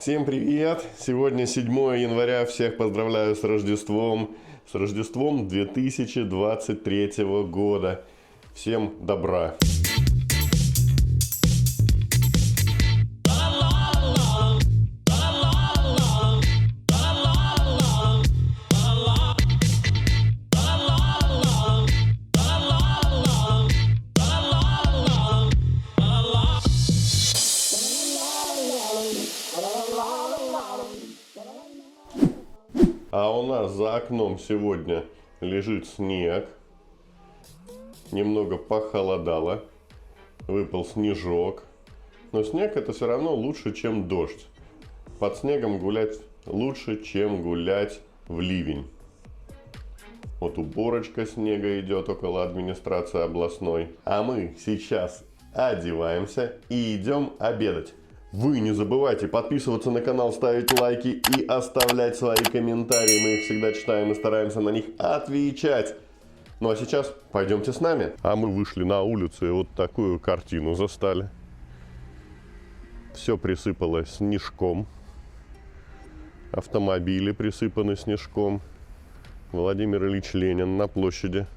Всем привет! Сегодня 7 января. Всех поздравляю с Рождеством. С Рождеством 2023 года. Всем добра! А у нас за окном сегодня лежит снег. Немного похолодало. Выпал снежок. Но снег это все равно лучше, чем дождь. Под снегом гулять лучше, чем гулять в ливень. Вот уборочка снега идет около администрации областной. А мы сейчас одеваемся и идем обедать. Вы не забывайте подписываться на канал, ставить лайки и оставлять свои комментарии. Мы их всегда читаем и стараемся на них отвечать. Ну а сейчас пойдемте с нами. А мы вышли на улицу и вот такую картину застали. Все присыпало снежком. Автомобили присыпаны снежком. Владимир Ильич Ленин на площади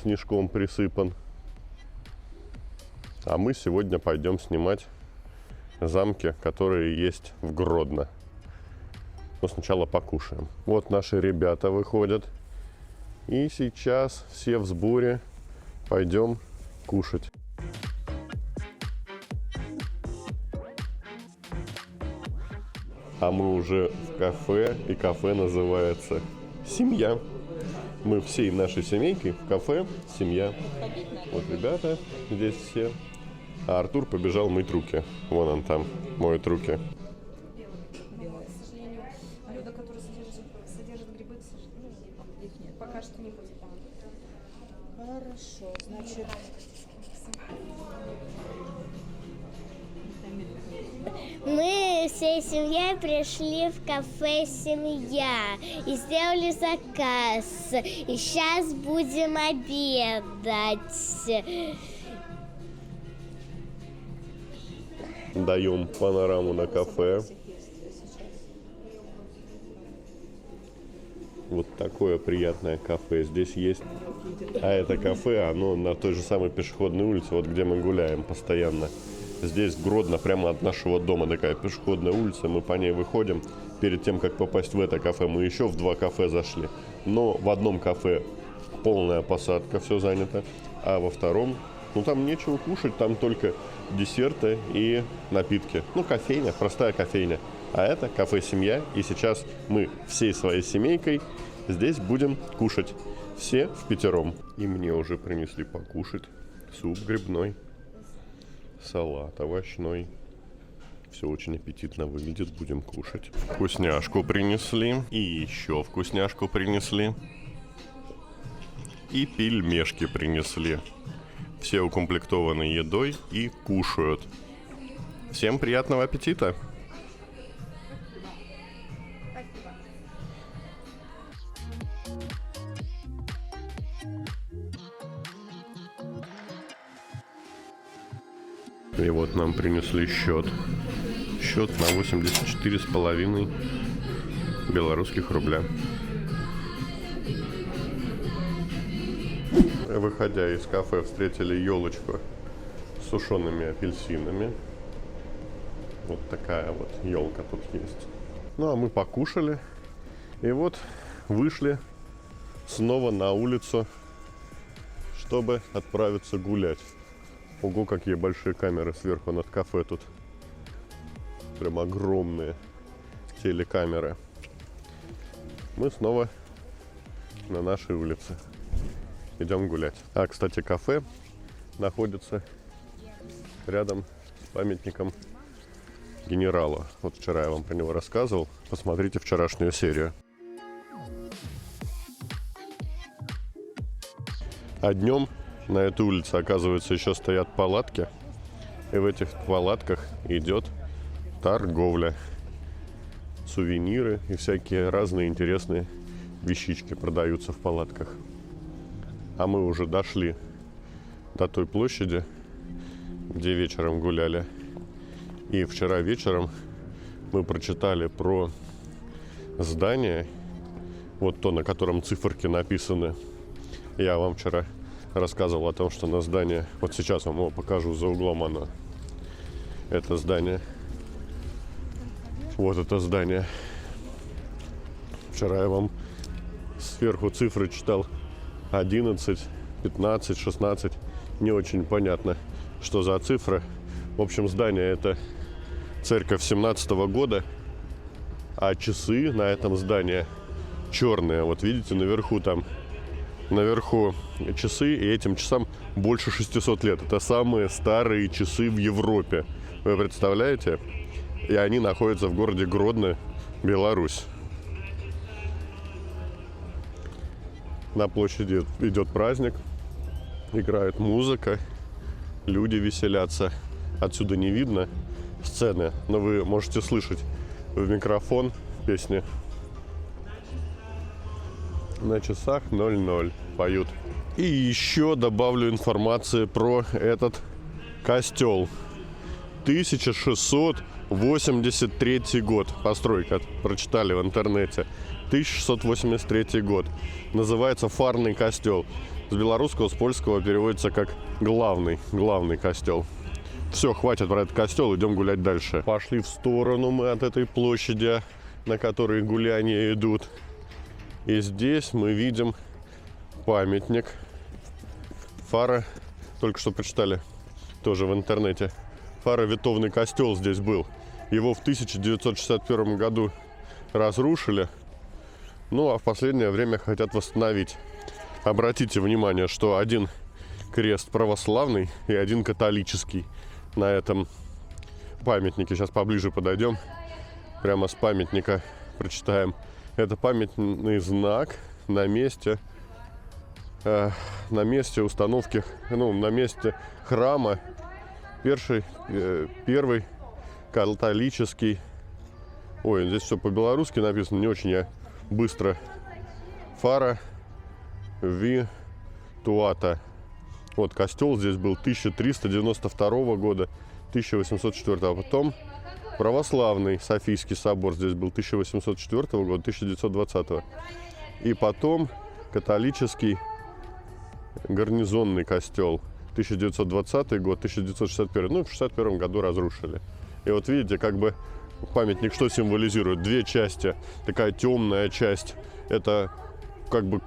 снежком присыпан. А мы сегодня пойдем снимать замки, которые есть в Гродно. Но сначала покушаем. Вот наши ребята выходят. И сейчас все в сборе. Пойдем кушать. А мы уже в кафе. И кафе называется «Семья». Мы всей нашей семейкой в кафе «Семья». Вот ребята здесь все. А Артур побежал мыть руки. Вон он там моет руки. Белое, к сожалению. Блюда, которые содержат грибы, к сожалению, их нет. Пока что не будет. Хорошо, значит... Мы всей семьей пришли в кафе «Семья» и сделали заказ. И сейчас будем обедать. Даем панораму на кафе. Вот такое приятное кафе здесь есть. А это кафе, оно на той же самой пешеходной улице, вот где мы гуляем постоянно. Здесь Гродно, прямо от нашего дома такая пешеходная улица. Мы по ней выходим. Перед тем, как попасть в это кафе, мы еще в 2 кафе зашли. Но в одном кафе полная посадка, все занято. А во втором, ну там нечего кушать, там только десерты и напитки. Ну, кофейня, простая кофейня. А это кафе «Семья». И сейчас мы всей своей семейкой здесь будем кушать. Все впятером. И мне уже принесли покушать. Суп грибной, салат овощной. Все очень аппетитно выглядит. Будем кушать. Вкусняшку принесли. И еще вкусняшку принесли. И пельмешки принесли. Все укомплектованы едой и кушают. Всем приятного аппетита! И вот нам принесли счет. Счет на 84,5 белорусских рубля. Выходя из кафе, встретили елочку с сушеными апельсинами. Вот такая вот елка тут есть. Ну а мы покушали. И вот вышли снова на улицу, чтобы отправиться гулять. Ого, какие большие камеры сверху над кафе тут. Прям огромные телекамеры. Мы снова на нашей улице. Идем гулять. А, кстати, кафе находится рядом с памятником генералу. Вот вчера я вам про него рассказывал. Посмотрите вчерашнюю серию. А днем на этой улице, оказывается, еще стоят палатки. И в этих палатках идет торговля. Сувениры и всякие разные интересные вещички продаются в палатках. А мы уже дошли до той площади, где вечером гуляли. И вчера вечером мы прочитали про здание, вот то, на котором циферки написаны. Я вам вчера рассказывал о том, что на здание, вот сейчас вам его покажу, за углом оно, это здание, вот это здание. Вчера я вам сверху цифры читал 11, 15, 16, не очень понятно, что за цифры. В общем, здание это церковь 17-го года, а часы на этом здании черные. Вот видите, наверху часы, и этим часам больше 600 лет. Это самые старые часы в Европе. Вы представляете? И они находятся в городе Гродно, Беларусь. На площади идет праздник, играет музыка, люди веселятся. Отсюда не видно сцены, но вы можете слышать в микрофон песни. На часах 00 поют. И еще добавлю информации про этот костел. 1683 год. Постройка, прочитали в интернете. 1683 год. Называется Фарный костел. С белорусского, с польского переводится как главный костел. Все, хватит про этот костел, идем гулять дальше. Пошли в сторону мы от этой площади, на которой гуляния идут. И здесь мы видим памятник. Фара, только что прочитали, тоже в интернете. Фаро-Витовный костел здесь был. Его в 1961 году разрушили. Ну, а в последнее время хотят восстановить. Обратите внимание, что один крест православный и один католический на этом памятнике. Сейчас поближе подойдем. Прямо с памятника прочитаем. Это памятный знак на месте установки, на месте храма. Первый католический. Ой, здесь все по-белорусски написано, не очень я быстро. Фара Витуата. Вот костел здесь был 1392 года, 1804. А потом православный Софийский собор здесь был 1804 года, 1920. И потом католический гарнизонный костел 1920 год, 1961. Ну, в 1961 году разрушили. И вот видите, как бы памятник что символизирует? Две части. Такая темная часть. Это как бы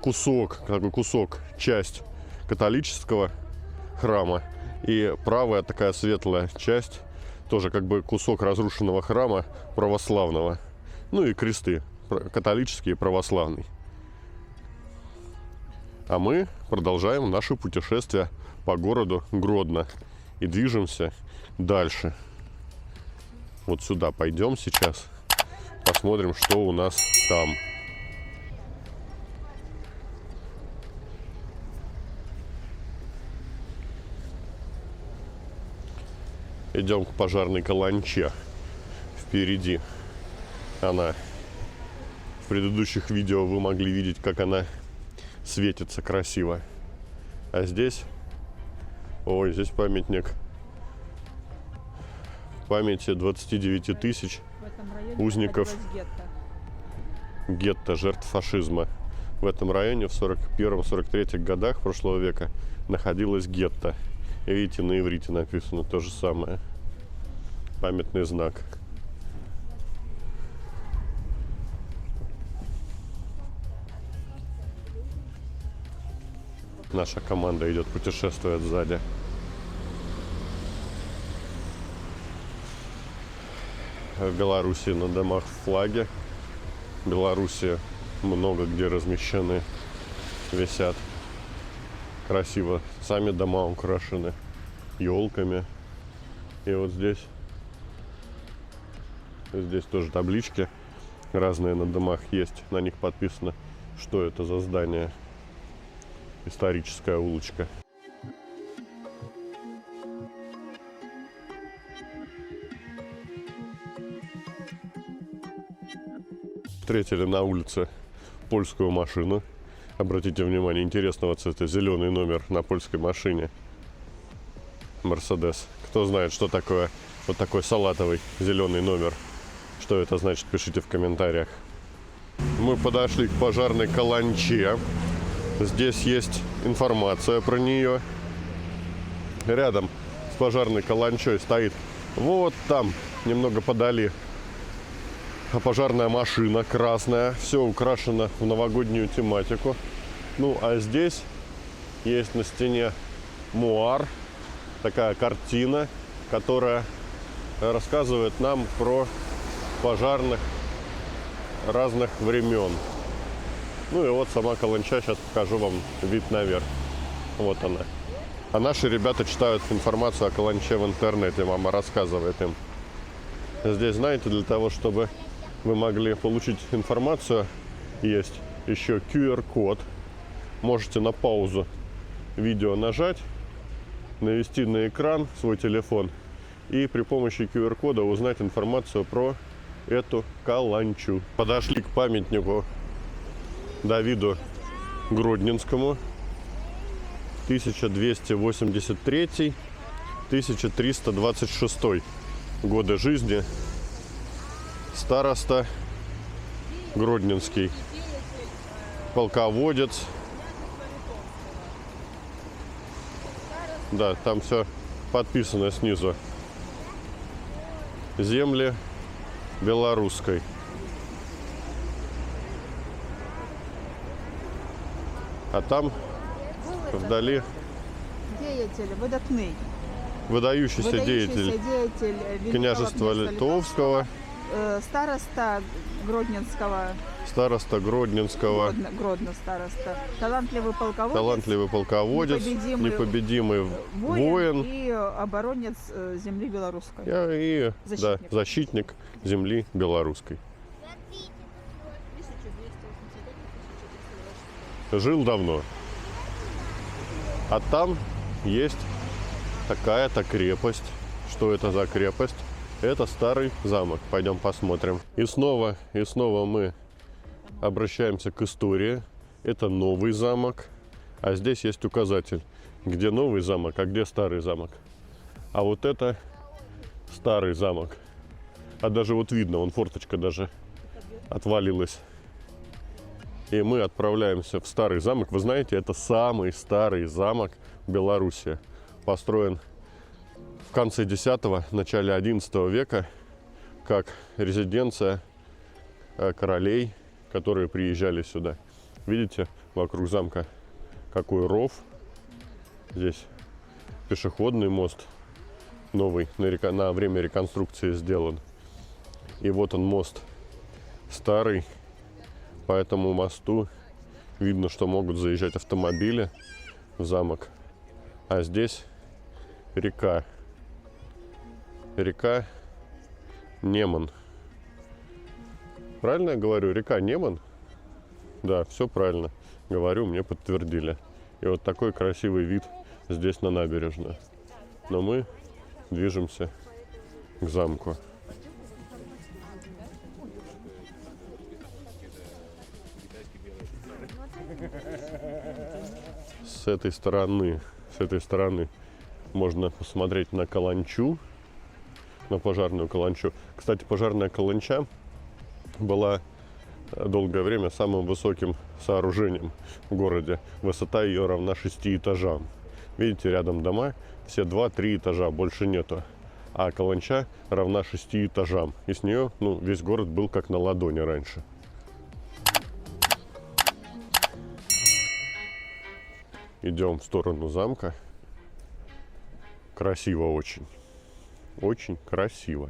часть католического храма. И правая такая светлая часть. Тоже как бы кусок разрушенного храма православного. Ну и кресты. Католический и православный. А мы продолжаем наше путешествие по городу Гродно. И движемся дальше. Вот сюда пойдем сейчас. Посмотрим, что у нас там. Идем к пожарной каланче. Впереди она. В предыдущих видео вы могли видеть, как она светится красиво. А здесь... Ой, здесь памятник памяти 29 тысяч узников гетто, жертв фашизма. В этом районе в 41-43 годах прошлого века находилось гетто. И видите, на иврите написано то же самое. Памятный знак. Наша команда идет, путешествует сзади. В Беларуси на домах флаги. В Беларуси много где размещены, висят. Красиво. Сами дома украшены елками. И вот здесь тоже таблички разные на домах есть. На них подписано, что это за здание. Историческая улочка. Встретили на улице польскую машину. Обратите внимание, интересного цвета, зеленый номер на польской машине. Мерседес. Кто знает, что такое вот такой салатовый зеленый номер? Что это значит, пишите в комментариях. Мы подошли к пожарной каланче. Здесь есть информация про нее. Рядом с пожарной каланчой стоит вот там, немного подали, пожарная машина красная. Все украшено в новогоднюю тематику. Ну, а здесь есть на стене муар. Такая картина, которая рассказывает нам про пожарных разных времен. Ну и вот сама каланча. Сейчас покажу вам вид наверх. Вот она. А наши ребята читают информацию о каланче в интернете. Мама рассказывает им. Здесь, знаете, для того, чтобы вы могли получить информацию, есть еще QR-код. Можете на паузу видео нажать, навести на экран свой телефон и при помощи QR-кода узнать информацию про эту каланчу. Подошли к памятнику Давиду Гродненскому. 1283-1326 годы жизни. Староста Гродненский. Полководец. Да, там все подписано снизу. Земли белорусской. А там вдали Деятель, видатний. выдающийся деятель деятель княжества Литовского, староста Гродненского, Гродно староста, талантливый полководец, непобедимый воин и оборонец земли белорусской. и да, защитник земли белорусской. Жил давно. А там есть такая-то крепость. Что это за крепость? Это старый замок. Пойдем посмотрим. И снова мы обращаемся к истории. Это новый замок. А здесь есть указатель, где новый замок, а где старый замок. А вот это старый замок. А даже вот видно, вон форточка даже отвалилась. И мы отправляемся в старый замок. Вы знаете, это самый старый замок Беларуси. Построен в конце X, начале XI века, как резиденция королей, которые приезжали сюда. Видите, вокруг замка какой ров. Здесь пешеходный мост новый, на время реконструкции сделан. И вот он, мост старый. По этому мосту видно, что могут заезжать автомобили в замок. А здесь река. Река Неман. Правильно я говорю? Река Неман? Да, все правильно говорю, мне подтвердили. И вот такой красивый вид здесь на набережной. Но мы движемся к замку. С этой стороны можно посмотреть на каланчу, на пожарную каланчу. Кстати, пожарная каланча была долгое время самым высоким сооружением в городе. Высота ее равна 6 этажам. Видите, рядом дома, все 2-3 этажа, больше нету. А каланча равна 6 этажам. И с нее весь город был как на ладони раньше. Идем в сторону замка. Красиво очень. Очень красиво.